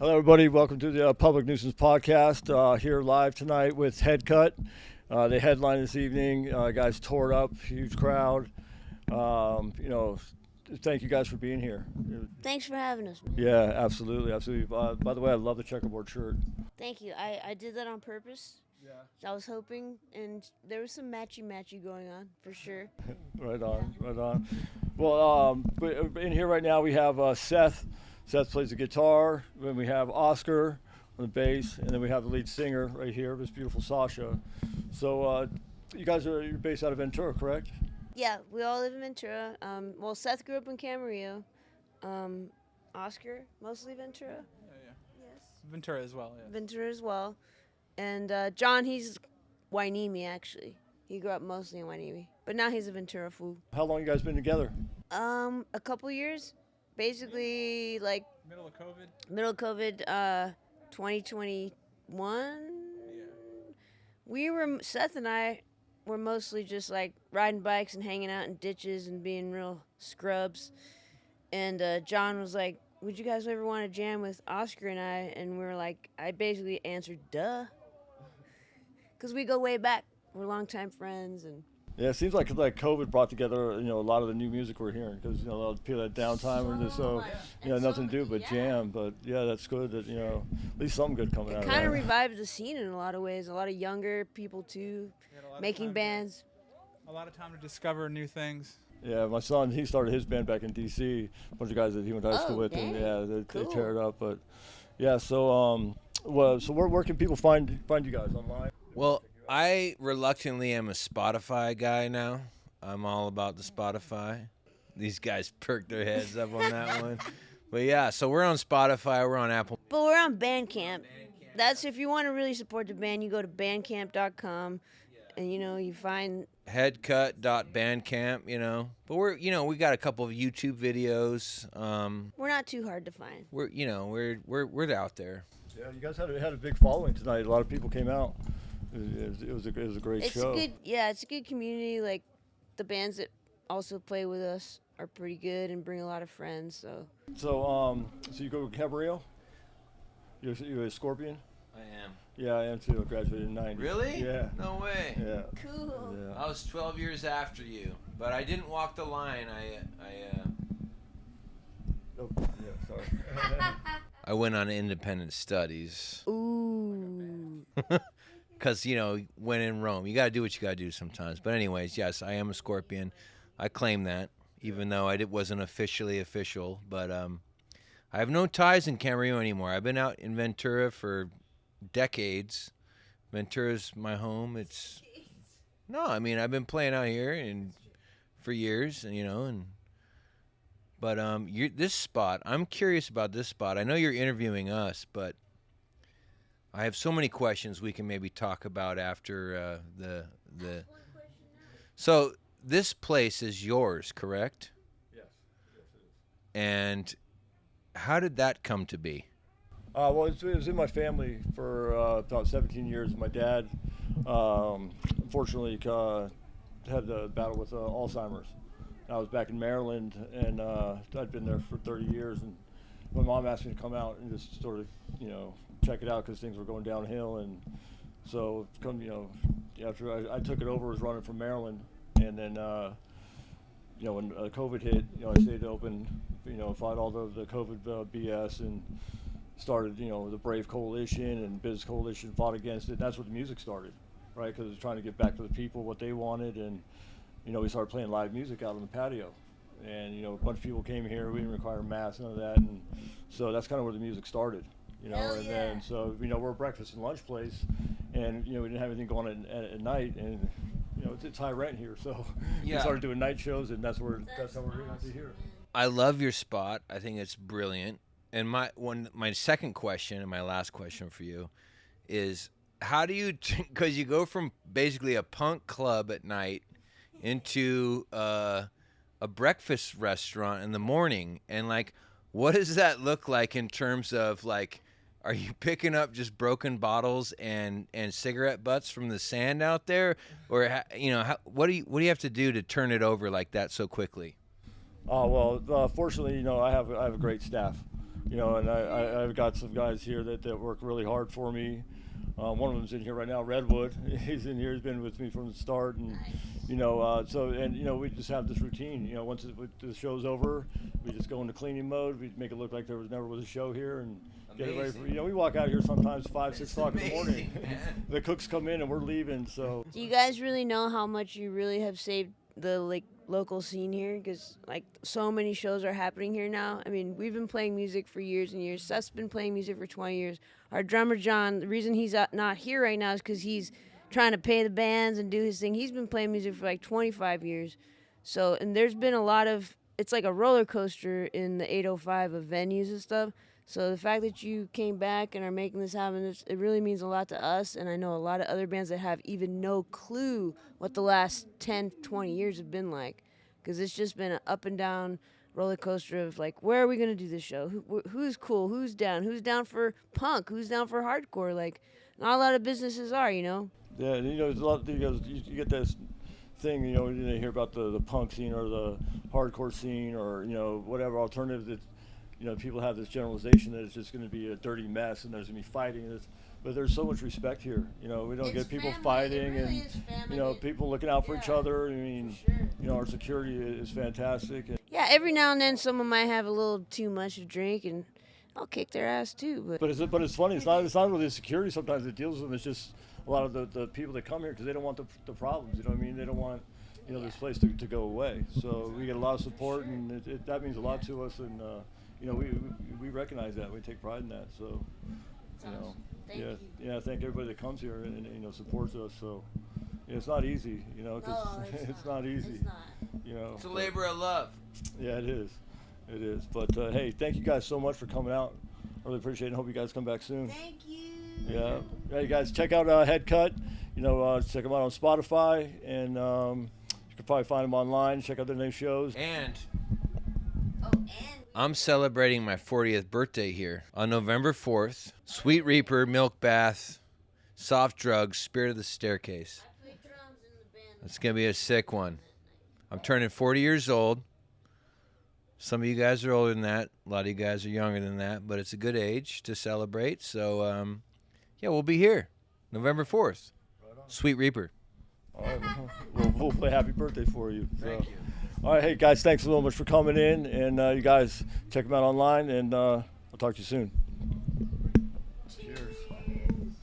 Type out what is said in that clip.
Hello, everybody. Welcome to the Public Nuisance Podcast. Here live tonight with Headcut. They headline this evening. Guys tore it up, huge crowd. Thank you guys for being here. Thanks for having us. Yeah, absolutely, absolutely. By the way, I love the checkerboard shirt. Thank you. I did that on purpose. Yeah. I was hoping, and there was some matchy going on for sure. Right on. Well, in here right now we have Seth. Seth plays the guitar. Then we have Oscar on the bass, and then we have the lead singer right here, this beautiful Sasha. So you guys you're based out of Ventura, correct? Yeah, we all live in Ventura. Seth grew up in Camarillo. Oscar, mostly Ventura. Yeah. Yes. Ventura as well, yeah. Ventura as well. And John, he's Wainimi, actually. He grew up mostly in Wainimi. But now he's a Ventura fool. How long you guys been together? A couple years. Basically, like... Middle of COVID? 2021. Yeah. Seth and I were mostly just like riding bikes and hanging out in ditches and being real scrubs. And John was like, would you guys ever want to jam with Oscar and I? And we were like, I basically answered, duh. Because we go way back. We're longtime friends. And Yeah, it seems like COVID brought together, a lot of the new music we're hearing because, a lot of people had downtime and so nothing to do but jam. But yeah, that's good that, at least something good coming out of that. It kind of revived the scene in a lot of ways. A lot of younger people too, making bands. A lot of time to discover new things. Yeah, my son, he started his band back in D.C. A bunch of guys that he went to high school with, dang. and Cool. they tear it up. But yeah, so where can people find you guys online? Well, I reluctantly am a Spotify guy now. I'm all about the Spotify. These guys perked their heads up on that one. But yeah, so we're on Spotify, we're on Apple. But we're on Bandcamp. That's if you want to really support the band, you go to bandcamp.com and you find headcut.bandcamp, But we got a couple of YouTube videos. we're not too hard to find. We're out there. Yeah, you guys had a big following tonight. A lot of people came out. It was a great show. It's a good community. Like the bands that also play with us are pretty good and bring a lot of friends. So you go to Camarillo? You're a Scorpion? I am. Yeah, I am too. I graduated in '90. Really? Yeah. No way. Yeah. Cool. Yeah. I was 12 years after you, but I didn't walk the line. Oh, yeah. Sorry. I went on independent studies. Ooh. Because, when in Rome, you got to do what you got to do sometimes. But anyways, yes, I am a Scorpion. I claim that, even though it wasn't officially official. But I have no ties in Camarillo anymore. I've been out in Ventura for decades. Ventura's my home. I've been playing out here for years, But this spot, I'm curious about this spot. I know you're interviewing us, but I have so many questions we can maybe talk about after the. So this place is yours, correct? Yes, it is. And how did that come to be? Well, it was in my family for about 17 years. My dad, unfortunately, had a battle with Alzheimer's. I was back in Maryland, and I'd been there for 30 years. And my mom asked me to come out and just sort of, check it out because things were going downhill. And so, after I took it over, I was running from Maryland, and then, when COVID hit, I stayed open, fought all the COVID BS and started, the Brave Coalition and Biz Coalition fought against it. And that's where the music started, right? Because it was trying to get back to the people what they wanted, and we started playing live music out on the patio, and a bunch of people came here. We didn't require masks, none of that, and so that's kind of where the music started, Hell And yeah. then so we're a breakfast and lunch place, and we didn't have anything going on at night, and it's high rent here, so we started doing night shows, and that's how we're going to here. I love your spot. I think it's brilliant. And my second question and my last question for you is, how do you, because you go from basically a punk club at night into a breakfast restaurant in the morning, and what does that look like in terms of are you picking up just broken bottles and cigarette butts from the sand out there, or what do you have to do to turn it over like that so quickly? Oh well, fortunately, I have a great staff. You know, and I've got some guys here that work really hard for me. One of them's in here right now, Redwood. He's in here. He's been with me from the start, and you know, we just have this routine. You know, once the show's over, we just go into cleaning mode. We make it look like there never was a show here, and get it ready for. You know, we walk out here sometimes 5, 6 o'clock in the morning. The cooks come in and we're leaving. So. Do you guys really know how much you really have saved the local scene here? Because so many shows are happening here now. I mean, we've been playing music for years and years. Seth's been playing music for 20 years. Our drummer John, the reason he's not here right now is because he's trying to pay the bands and do his thing. He's been playing music for 25 years. So, and there's been a lot of, it's like a roller coaster in the 805 of venues and stuff. So the fact that you came back and are making this happen, it really means a lot to us. And I know a lot of other bands that have even no clue what the last 10, 20 years have been like. Because it's just been an up and down roller coaster of where are we going to do this show? Who's cool? Who's down for punk? Who's down for hardcore? Not a lot of businesses are, you know? Yeah, you know, there's a lot. You get this thing, you know, when you hear about the punk scene or the hardcore scene or, you know, whatever alternative that, you know, people have this generalization that it's just going to be a dirty mess and there's going to be fighting. But there's so much respect here. You know, we don't get people fighting and, you know, people looking out for each other. I mean, you know, our security is fantastic. Yeah, every now and then someone might have a little too much to drink and I'll kick their ass too. But it's funny. It's not really the security sometimes that deals with them. It's just a lot of the people that come here because they don't want the problems. You know what I mean? They don't want, you know, this place to go away. So we get a lot of support and that means a lot to us. And, you know, we recognize that. We take pride in that. So, you know. I thank everybody that comes here and you know supports us. So yeah, it's not easy, you know, because it's not easy. It's not. You know, it's a labor of love. Yeah, it is. It is. But hey, thank you guys so much for coming out. I really appreciate it. And hope you guys come back soon. Thank you. Yeah. Hey guys, check out Head Cut. You know, check them out on Spotify, and you can probably find them online. Check out their new shows. And I'm celebrating my 40th birthday here on November 4th. Sweet Reaper, Milk Bath, Soft Drugs, Spirit of the Staircase. I play drums in the band. It's going to be a sick one. I'm turning 40 years old. Some of you guys are older than that. A lot of you guys are younger than that, but it's a good age to celebrate. So, yeah, we'll be here November 4th. Sweet Reaper. All right, we'll play happy birthday for you. Thank you. All right, hey guys, thanks so much for coming in, and you guys check them out online, and I'll talk to you soon.